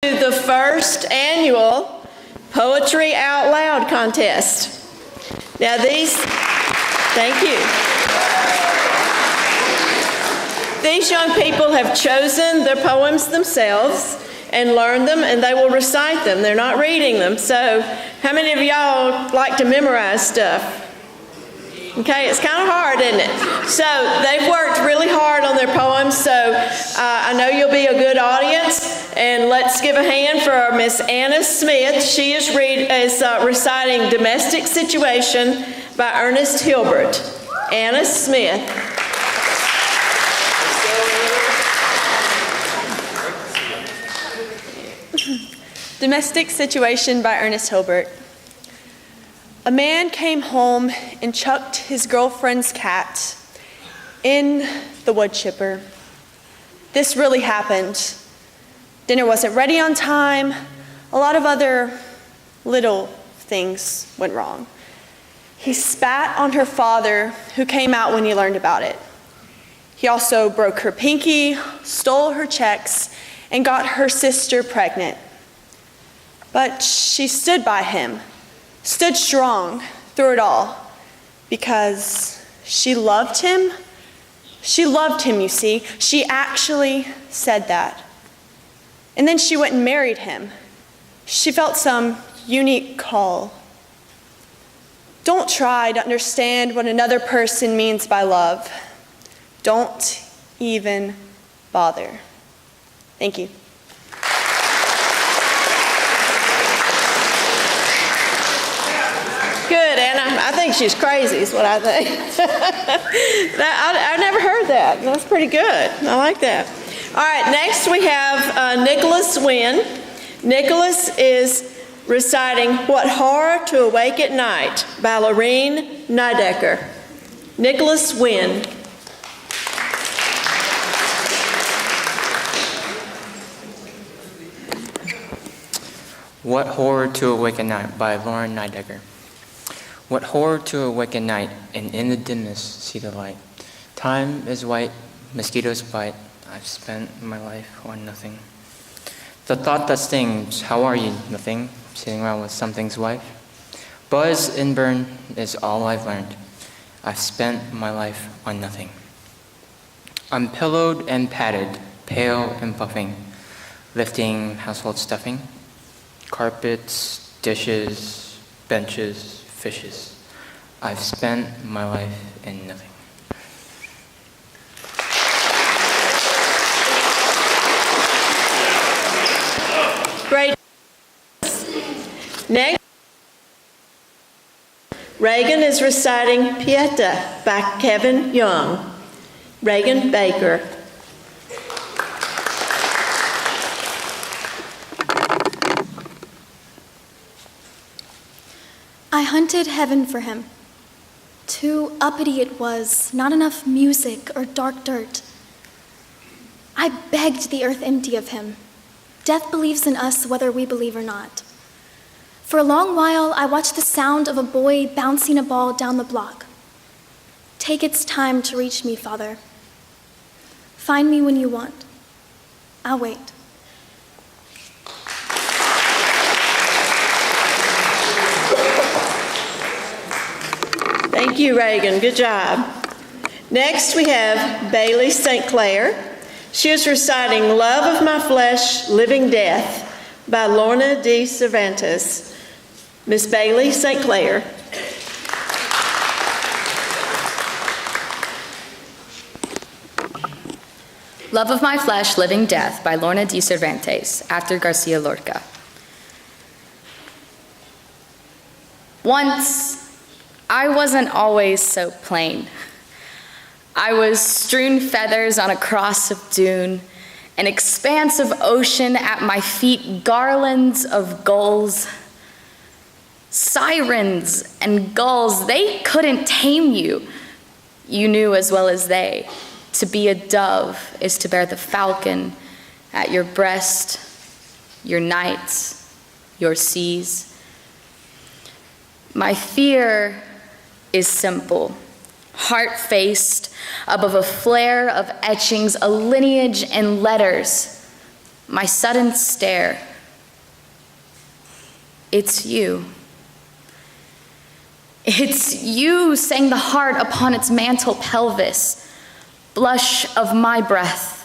The first annual Poetry Out Loud contest. Now thank you. These young people have chosen their poems themselves and learned them, and they will recite them. They're not reading them. So how many of y'all like to memorize stuff? Okay, it's kind of hard, isn't it? So they've worked really hard on their poems, so I know you'll be a good audience. And let's give a hand for Miss Anna Smith. She is reciting Domestic Situation by Ernest Hilbert. Anna Smith. Domestic Situation by Ernest Hilbert. A man came home and chucked his girlfriend's cat in the wood chipper. This really happened. Dinner wasn't ready on time. A lot of other little things went wrong. He spat on her father, who came out when he learned about it. He also broke her pinky, stole her checks, and got her sister pregnant. But she stood by him, stood strong through it all, because she loved him. She loved him, you see. She actually said that. And then she went and married him. She felt some unique call. Don't try to understand what another person means by love. Don't even bother. Thank you. Good, Anna. I think she's crazy is what I think. I never heard that. That's pretty good. I like that. All right, next we have Nicholas Wynn. Nicholas is reciting What Horror to Awake at Night by Lorene Niedecker. Nicholas Wynn. What Horror to Awake at Night by Lorene Niedecker. What horror to awake at night, and in the dimness see the light. Time is white, mosquitoes bite. I've spent my life on nothing. The thought that stings, how are you? Nothing, sitting around with something's wife. Buzz and burn is all I've learned. I've spent my life on nothing. I'm pillowed and padded, pale and puffing, lifting household stuffing. Carpets, dishes, benches, fishes. I've spent my life in nothing. Great. Next, Reagan is reciting Pieta by Kevin Young. Reagan Baker. I hunted heaven for him. Too uppity it was, not enough music or dark dirt. I begged the earth empty of him. Death believes in us whether we believe or not. For a long while, I watched the sound of a boy bouncing a ball down the block. Take its time to reach me, Father. Find me when you want. I'll wait. Thank you, Reagan. Good job. Next, we have Bailey St. Clair. She is reciting Love of My Flesh, Living Death by Lorna D. Cervantes. Miss Bailey St. Clair. Love of My Flesh, Living Death by Lorna D. Cervantes, after Garcia Lorca. Once, I wasn't always so plain. I was strewn feathers on a cross of dune, an expanse of ocean at my feet, garlands of gulls. Sirens and gulls, they couldn't tame you. You knew as well as they. To be a dove is to bear the falcon at your breast, your nights, your seas. My fear is simple, heart-faced, above a flare of etchings, a lineage and letters. My sudden stare, It's you. It's you sang the heart upon its mantle pelvis, blush of my breath,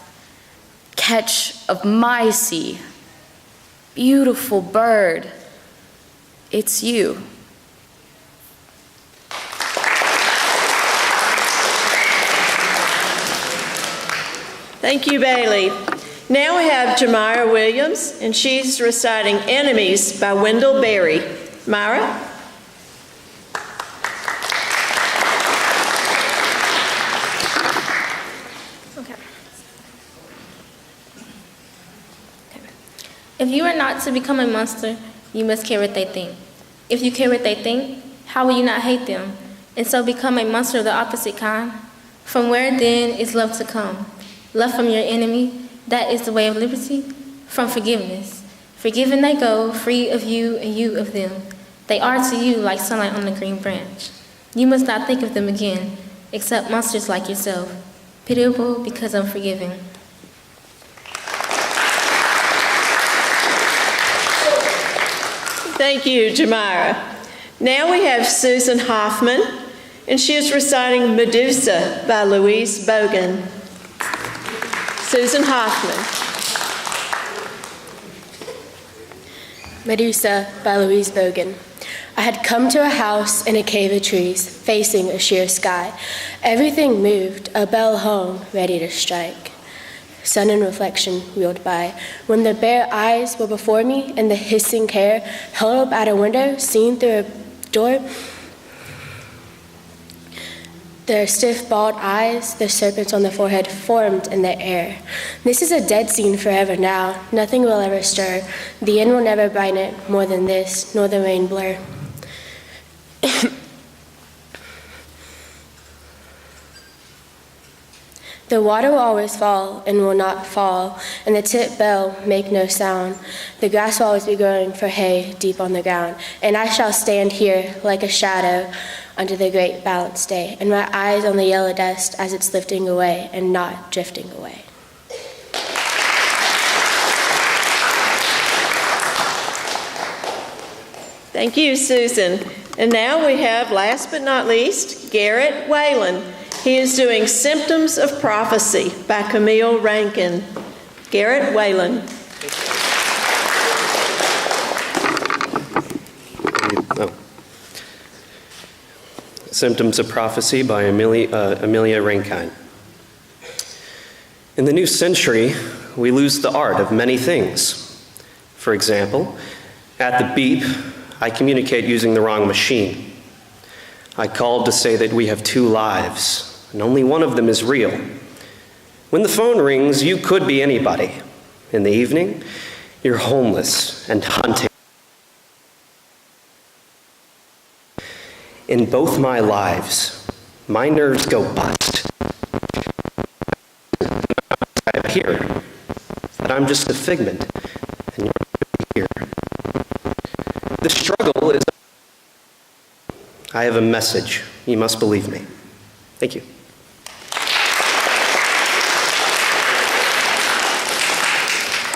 catch of my sea. Beautiful bird, it's you. Thank you, Bailey. Now we have Jamira Williams, and she's reciting Enemies by Wendell Berry. Myra? If you are not to become a monster, you must care what they think. If you care what they think, how will you not hate them, and so become a monster of the opposite kind? From where then is love to come? Love from your enemy, that is the way of liberty? From forgiveness. Forgiven they go, free of you and you of them. They are to you like sunlight on the green branch. You must not think of them again, except monsters like yourself, pitiable because unforgiving. Thank you, Jamira. Now we have Susan Hoffman, and she is reciting Medusa by Louise Bogan. Susan Hoffman. Medusa by Louise Bogan. I had come to a house in a cave of trees, facing a sheer sky. Everything moved, a bell hung, ready to strike. Sun and reflection wheeled by. When the bare eyes were before me and the hissing hair held up at a window, seen through a door, their stiff, bald eyes, the serpents on the forehead formed in the air. This is a dead scene forever now. Nothing will ever stir. The end will never brighten it more than this, nor the rain blur. The water will always fall and will not fall, and the tip bell make no sound. The grass will always be growing for hay deep on the ground, and I shall stand here like a shadow under the great balanced day, and my eyes on the yellow dust as it's lifting away and not drifting away. Thank you, Susan. And now we have, last but not least, Garrett Whalen. He is doing Symptoms of Prophecy by Camille Rankin. Garrett Whalen. Symptoms of Prophecy by Amelia Rankine. In the new century, we lose the art of many things. For example, at the beep, I communicate using the wrong machine. I called to say that we have two lives, and only one of them is real. When the phone rings, you could be anybody. In the evening, you're homeless and hunting. In both my lives, my nerves go bust. I appear that I'm just a figment, and you're here. The struggle is. I have a message. You must believe me. Thank you.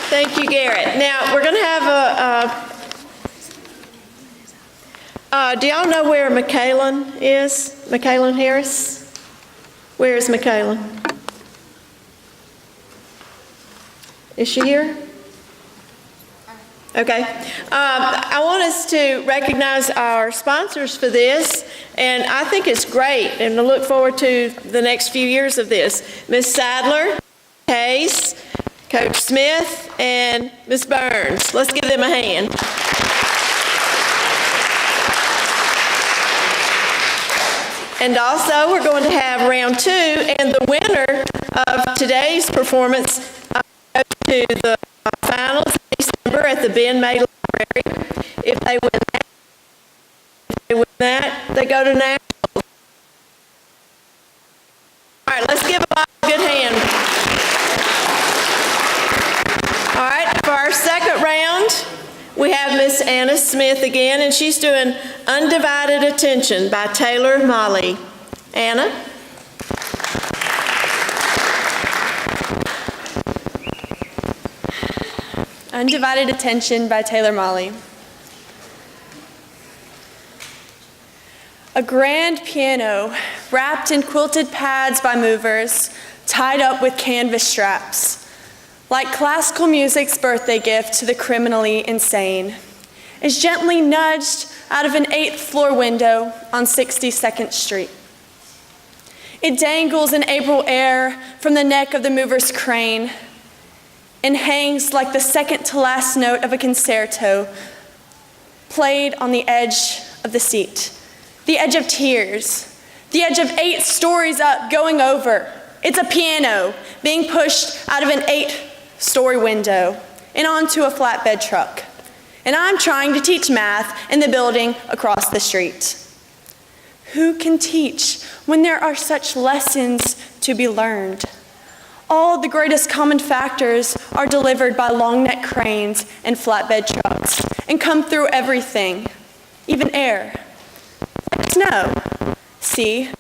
Thank you, Garrett. Now, we're going to have do y'all know where McKaylin is? McKaylin Harris? Where is McKaylin? Is she here? Okay. I want us to recognize our sponsors for this, and I think it's great, and I look forward to the next few years of this. Ms. Sadler, Hayes, Coach Smith, and Ms. Burns. Let's give them a hand. And also, we're going to have round 2, and the winner of today's performance goes to the finals in December at the Ben May Library. If they win that, they go to nationals. All right, let's give them all a good hand. All right, for our second round, we have Miss Anna Smith again, and she's doing Undivided Attention by Taylor Molly. Anna? Undivided Attention by Taylor Molly. A grand piano wrapped in quilted pads by movers, tied up with canvas straps, like classical music's birthday gift to the criminally insane, is gently nudged out of an 8th floor window on 62nd Street. It dangles in April air from the neck of the mover's crane and hangs like the second to last note of a concerto played on the edge of the seat, the edge of tears, the edge of 8 stories up going over. It's a piano being pushed out of an 8-story window and onto a flatbed truck. And I'm trying to teach math in the building across the street. Who can teach when there are such lessons to be learned? All the greatest common factors are delivered by long neck cranes and flatbed trucks and come through everything, even air. Like snow. See,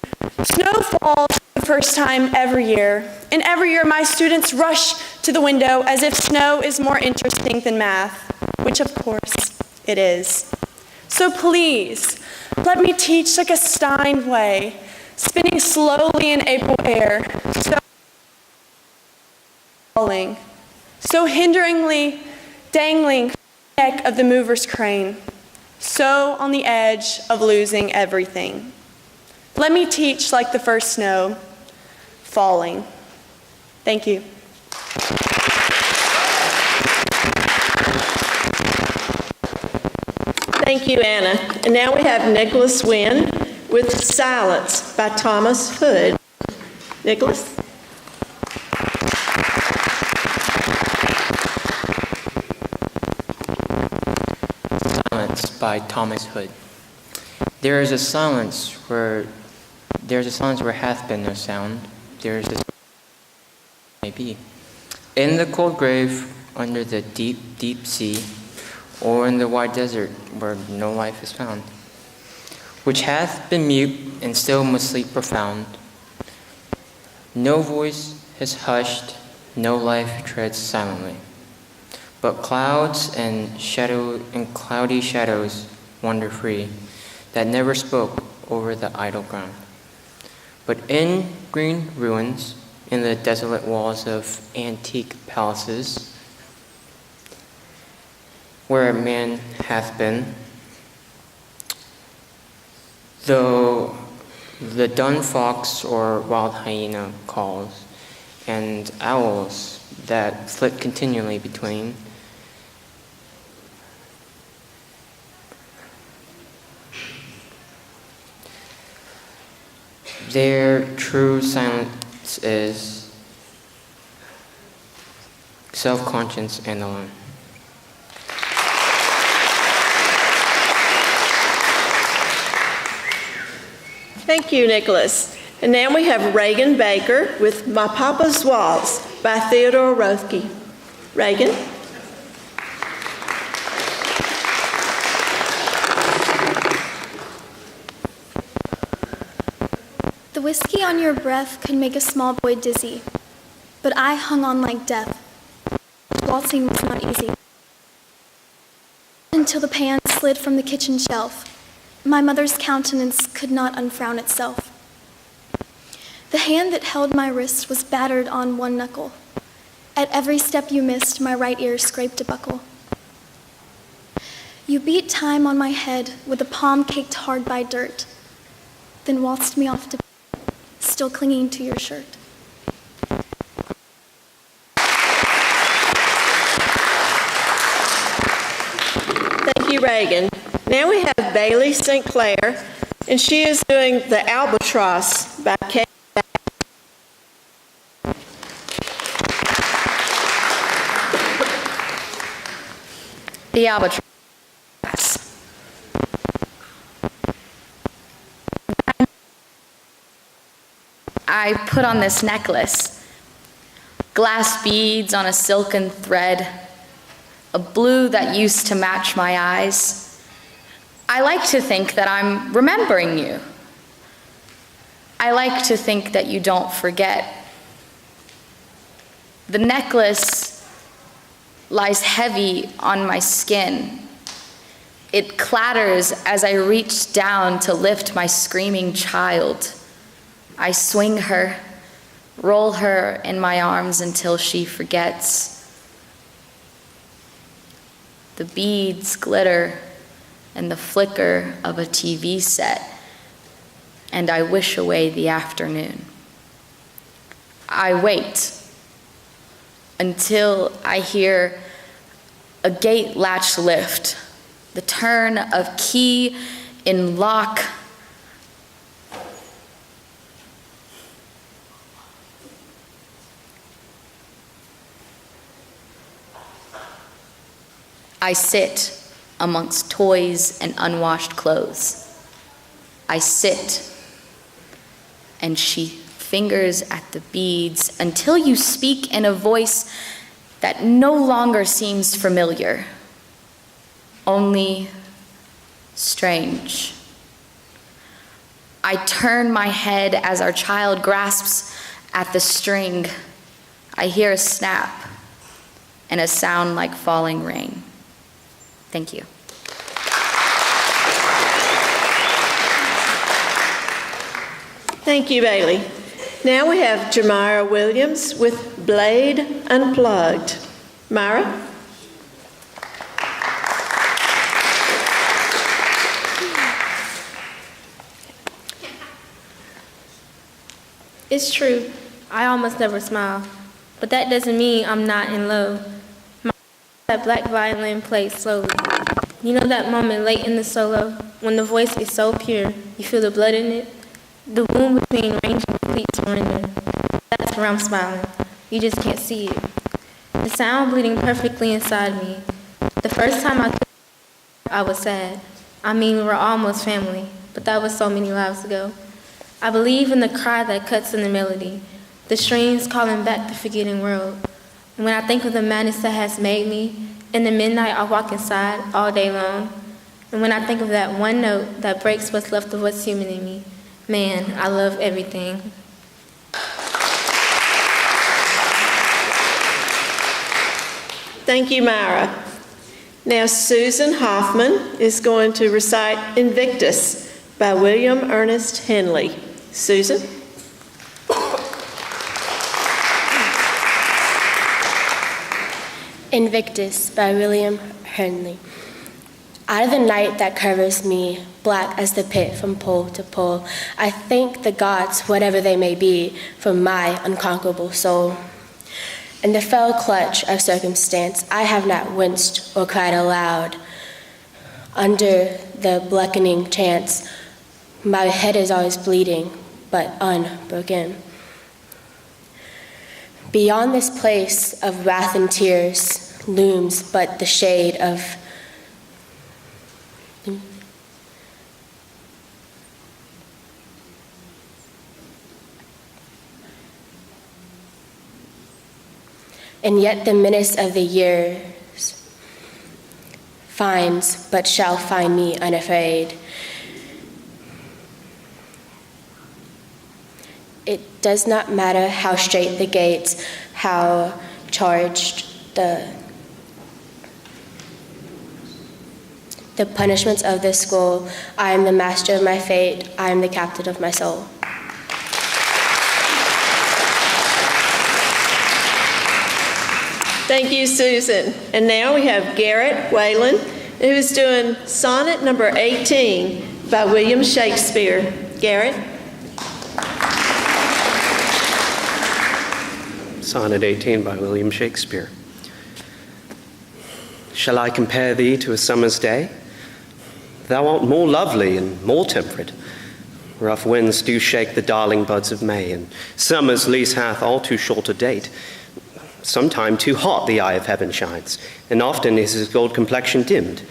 snow falls for the first time every year, and every year my students rush to the window as if snow is more interesting than math, which of course it is. So please, let me teach like a Steinway, spinning slowly in April air, so falling, so hinderingly dangling from the neck of the mover's crane, so on the edge of losing everything. Let me teach like the first snow, falling. Thank you. Thank you, Anna. And now we have Nicholas Wynn with Silence by Thomas Hood. Nicholas? Silence by Thomas Hood. There is a silence where hath been no sound. There is a maybe. In the cold grave, under the deep, deep sea, or in the wide desert where no life is found, which hath been mute and still must sleep profound. No voice is hushed, no life treads silently, but clouds and cloudy shadows wander free, that never spoke over the idle ground. But in green ruins, in the desolate walls of antique palaces, where man hath been, though the dun fox or wild hyena calls, and owls that flit continually between, their true silence is self-conscious and alone. Thank you, Nicholas. And now we have Reagan Baker with My Papa's Waltz by Theodore Roethke. Reagan? The whiskey on your breath could make a small boy dizzy, but I hung on like death. Waltzing was not easy. Until the pan slid from the kitchen shelf, my mother's countenance could not unfrown itself. The hand that held my wrist was battered on one knuckle. At every step you missed, my right ear scraped a buckle. You beat time on my head with a palm caked hard by dirt, then waltzed me off to bed, still clinging to your shirt. Thank you, Reagan. Now we have Bailey St. Clair, and she is doing The Albatross by Kay. The albatross. I put on this necklace, glass beads on a silken thread, a blue that used to match my eyes. I like to think that I'm remembering you. I like to think that you don't forget. The necklace lies heavy on my skin. It clatters as I reach down to lift my screaming child. I swing her, roll her in my arms until she forgets. The beads glitter and the flicker of a TV set, and I wish away the afternoon. I wait until I hear a gate latch lift, the turn of key in lock. I sit amongst toys and unwashed clothes. I sit, and she fingers at the beads until you speak in a voice that no longer seems familiar, only strange. I turn my head as our child grasps at the string. I hear a snap and a sound like falling rain. Thank you. Thank you, Bailey. Now we have Jamira Williams with Blade Unplugged. Myra? It's true, I almost never smile, but that doesn't mean I'm not in love. That black violin plays slowly. You know that moment late in the solo when the voice is so pure, you feel the blood in it? The wound between range and complete surrender. That's where I'm smiling. You just can't see it. The sound bleeding perfectly inside me. The first time I was sad. I mean, we were almost family, but that was so many lives ago. I believe in the cry that cuts in the melody, the strings calling back the forgetting world. And when I think of the madness that has made me, in the midnight I walk inside all day long. And when I think of that one note that breaks what's left of what's human in me, man, I love everything. Thank you, Myra. Now Susan Hoffman is going to recite Invictus by William Ernest Henley. Susan? Invictus by William Henley. Out of the night that covers me, black as the pit from pole to pole, I thank the gods, whatever they may be, for my unconquerable soul. In the fell clutch of circumstance, I have not winced or cried aloud. Under the blackening chance, my head is always bleeding, but unbroken. Beyond this place of wrath and tears looms but the shade of and yet the menace of the years finds but shall find me unafraid. It does not matter how straight the gates, how charged the punishments of this school. I am the master of my fate. I am the captain of my soul. Thank you, Susan. And now we have Garrett Whalen, who's doing Sonnet number 18 by William Shakespeare. Garrett? Sonnet 18 by William Shakespeare. Shall I compare thee to a summer's day? Thou art more lovely and more temperate. Rough winds do shake the darling buds of May, and summer's lease hath all too short a date. Sometime too hot the eye of heaven shines, and often is his gold complexion dimmed.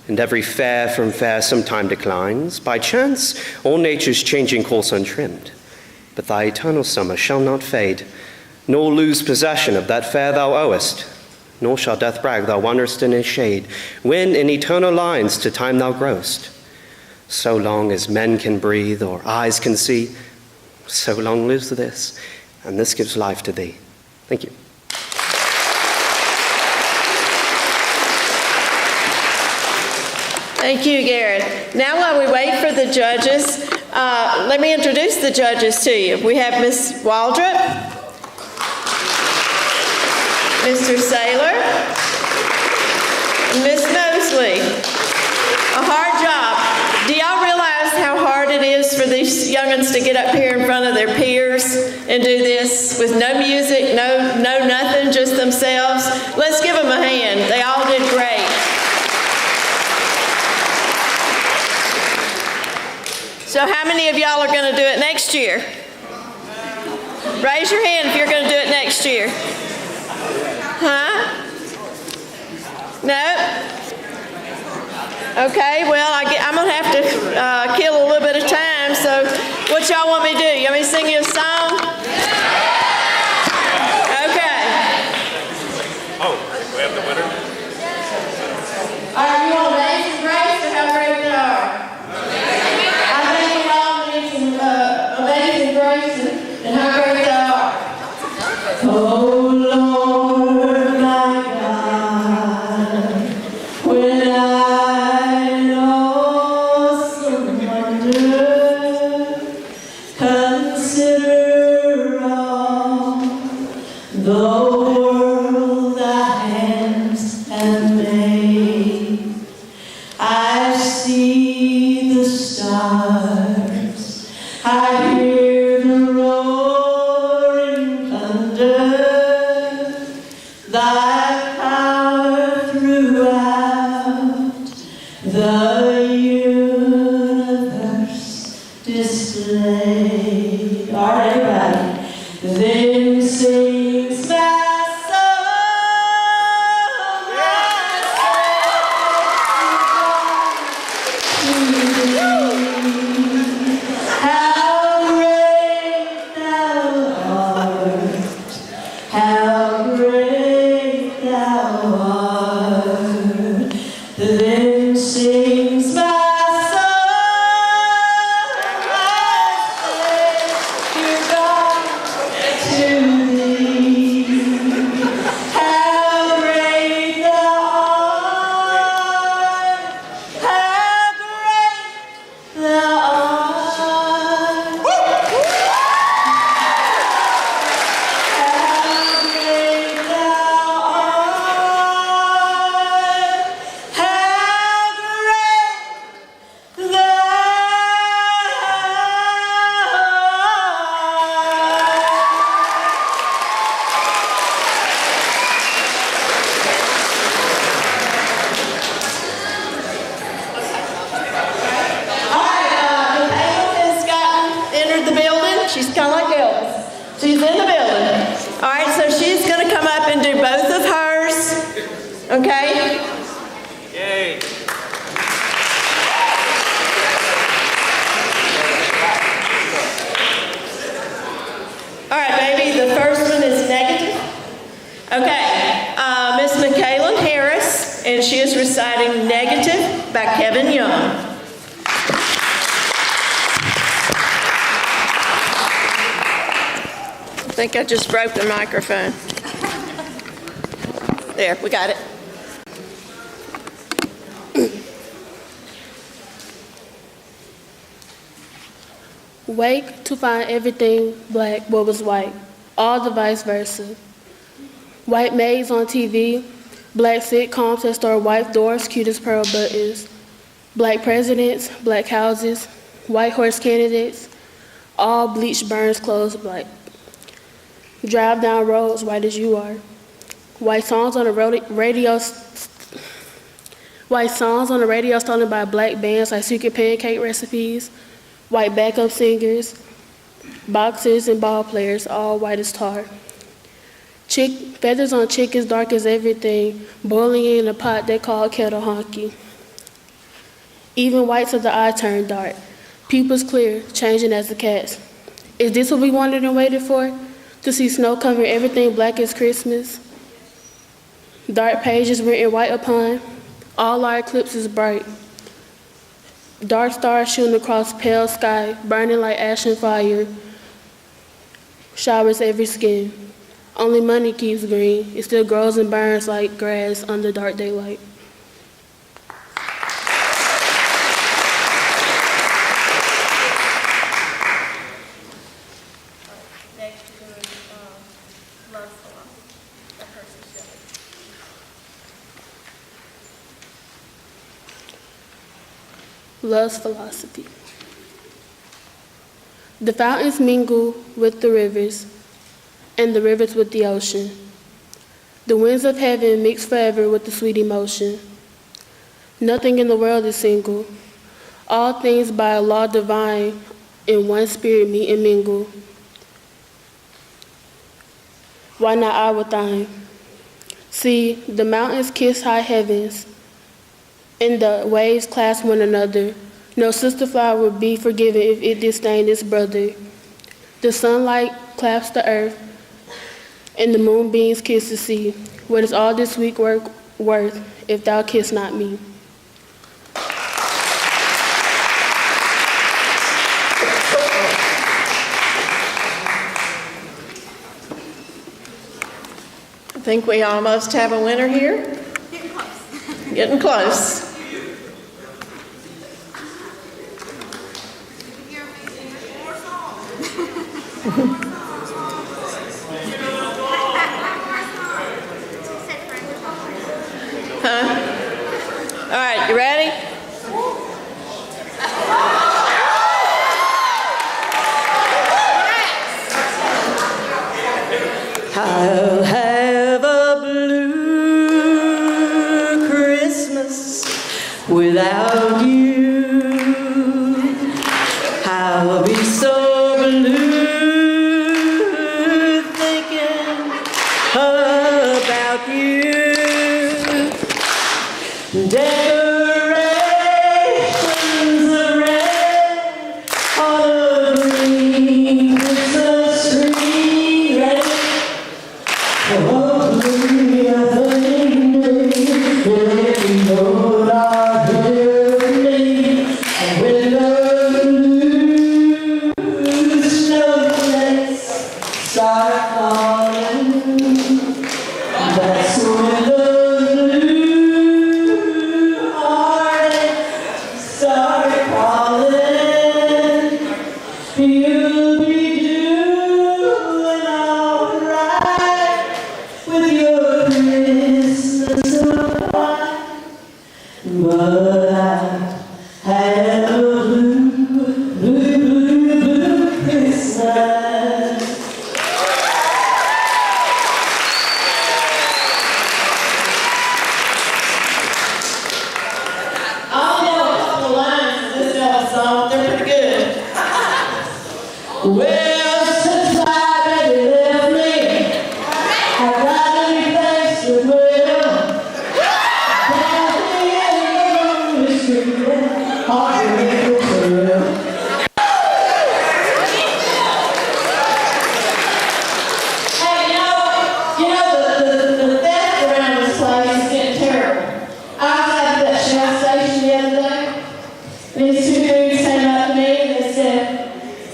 And every fair from fair sometime declines, by chance all nature's changing course untrimmed. But thy eternal summer shall not fade, nor lose possession of that fair thou owest, nor shall death brag thou wanderest in his shade, when in eternal lines to time thou growest. So long as men can breathe or eyes can see, so long lives this, and this gives life to thee. Thank you. Thank you, Garrett. Now while we wait for the judges, let me introduce the judges to you. We have Ms. Waldrop, Mr. Saylor, and Ms. Mosley. A hard job. Do y'all realize how hard it is for these young'uns to get up here in front of their peers and do this with no music, no nothing, just themselves? Let's give them a hand. They all did great. So how many of y'all are going to do it next year? Raise your hand if you're going to do it next year. Huh? No? Okay, well, I'm going to have to kill a little bit of time, so what y'all want me to do? You want me to sing you a song? Okay. Oh, we have the winner? All right, you want Amazing Grace or How Great Thou Art? I think we all need some Amazing Grace and How Great Thou Art. Oh, Lord, my God, when I consider all the world thy hands have made. I see the stars, I hear the roaring thunder, thy power throughout the universe displayed. All right, everybody. Then sings my how great thou art. Then sings my Savior God to thee. How great thou art. How great thou art. She's kind of like Elvis. She's in the building. All right, so she's going to come up and do both of hers. Okay? Yay. All right, baby, the first one is negative. Okay, Miss Michaela Harris, and she is reciting Negative by Kevin Young. I think I just broke the microphone. There, we got it. Wake to find everything black what was white, all the vice versa. White maids on TV, black sitcoms that star white doors, cute as pearl buttons, black presidents, black houses, white horse candidates, all bleached burns clothes black. Drive down roads white as you are. White songs on the radio stolen by black bands like Secret Pancake Recipes, white backup singers, boxers and ball players, all white as tar. Feathers on chickens dark as everything, boiling in a pot they call kettle honky. Even whites of the eye turn dark, pupils clear, changing as the cats. Is this what we wanted and waited for? To see snow cover everything black as Christmas? Dark pages written white upon, all our eclipses bright. Dark stars shooting across pale sky, burning like ash and fire, showers every skin. Only money keeps green, it still grows and burns like grass under dark daylight. loves philosophy. The fountains mingle with the rivers, and the rivers with the ocean. The winds of heaven mix forever with the sweet emotion. Nothing in the world is single. All things by a law divine in one spirit meet and mingle. Why not I with thine? See, the mountains kiss high heavens, and the waves clasp one another. No sister flower would be forgiven if it disdained its brother. The sunlight clasps the earth, and the moonbeams kiss the sea. What is all this sweet work worth if thou kiss not me? I think we almost have a winner here. Getting close. Huh? All right, you ready? I'll have a blue Christmas without you. I'll be so blue thinking about you. Decorations of red on a green Christmas tree. Ready? Oh, we are the Lord our heavenly, and when the blue snowflakes start falling, that's when the blue hearts start calling. You'll be doing all right with your Christmas supply, but I had a blue Christmas. I only know a couple of lines of this old song. They're pretty good. Well, since my baby left me, I got to be faced with well. Down here in the street, hard to make it real. Hey, the theft around this place is getting terrible. I was at that Shell station the other day. These two dudes came up to me and they said,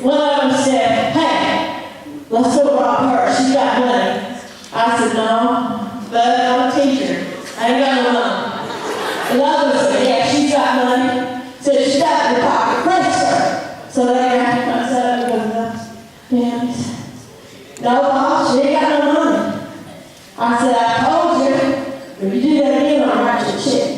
one of them said, hey, let's go rob her. She's got money. I said, no, but I'm a teacher. I ain't got no money. And the other said, yeah, she's got money. Said, she's got in her pocket. Press her. So they got to come set up and go, yeah. No, boss, she ain't got no money. I said, I told you, if you do that again, I'll write you a check.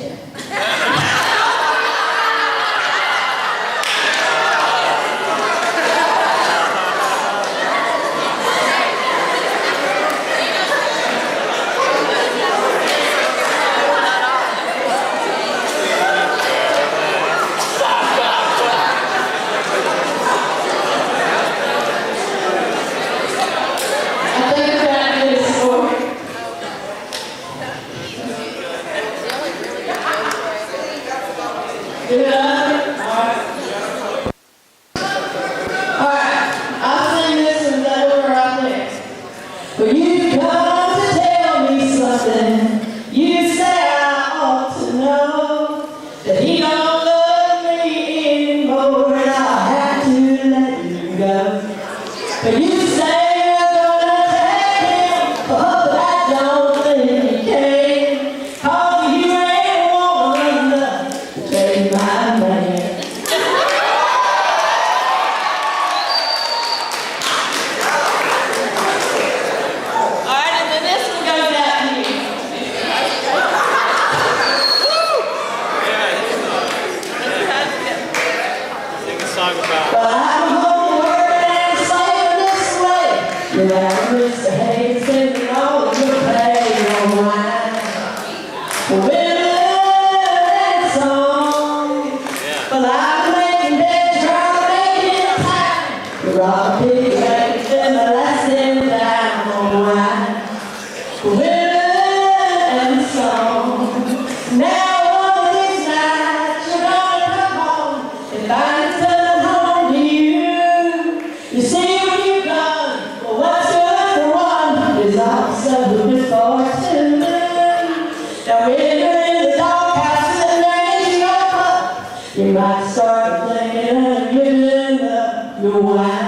I think that is for Alright, I'll sing this and that over right there. Well, you come to tell me something. You say I ought to know that he don't love me anymore and I'll have to let you go. But you say you're gonna take him, but I don't think you can. 'Cause you ain't woman enough to take my man. Alright, and then this one goes out to you. I start thinking of giving up your wife.